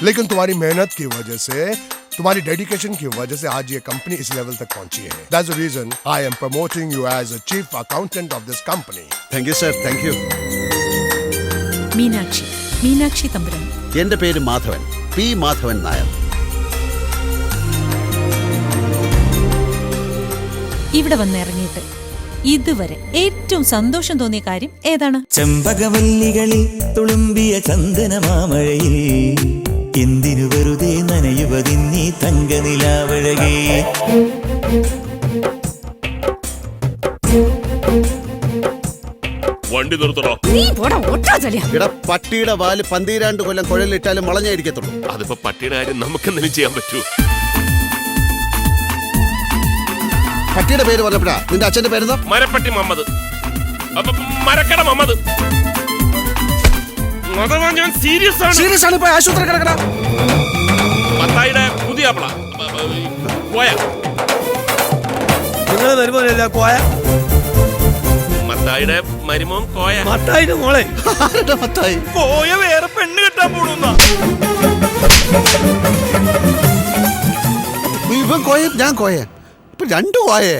लेकिन तुम्हारी मेहनत की वजह से, तुम्हारी डेडिकेशन की वजह से आज ये कंपनी इस लेवल तक पहुंची है. That's the reason I am promoting you as a chief accountant of this company. Thank you sir, thank you. Meenakshi തമ്പുരാൻ. എന്റെ പേര് മാധവൻ, പി മാധവൻ നായർ. ഇവിടെ വന്നിറങ്ങിയിട്ട് ഇതുവരെ ഏറ്റവും സന്തോഷം തോന്നിയ കാര്യം ഏതാണ്? ചെമ്പകവല്ലികളിൽ തുളുമ്പിയ ചന്ദനമാമഴയിൽ എന്തിനു വെറുതെ നനയുവതിന്നീ തങ്കനിലാവഴകേ. വണ്ടി നിർത്തണോ? എടാ, പട്ടിയുടെ വാല് 12 കൊല്ലം കുഴലിട്ടാലും വളഞ്ഞായിരിക്കത്തുള്ളൂ. അതിപ്പോ പട്ടിയുടെ കാര്യം നമുക്ക് എന്തെങ്കിലും ചെയ്യാൻ പറ്റൂ? പട്ടിയുടെ പേര് പറഞ്ഞപ്പോഴാ നിന്റെ അച്ഛന്റെ പേരെന്താ? മരപ്പട്ടി മുഹമ്മദ്. മരക്കട മുഹമ്മദ്. ഞാൻ സീരിയസ് ആണ്. സീരിയസ് ആണ്, ഇപ്പൊ ആശുപത്രി കിടക്കണ. മത്തായിയുടെ പുതിയ അപ്പള കോയ. നിങ്ങളെ മരുമോനല്ല കോയ? മത്തായിയുടെ മരുമോൻ കോയ. മത്തായിന്റെ മോളെ. ആരുടെ മത്തായി? കോയ വേറെ പെണ്ണ് കെട്ടാൻ പോണുന്ന. ഇവൻ കോയ, ഞാൻ കോയ. ഇപ്പൊ രണ്ടു കോയേ.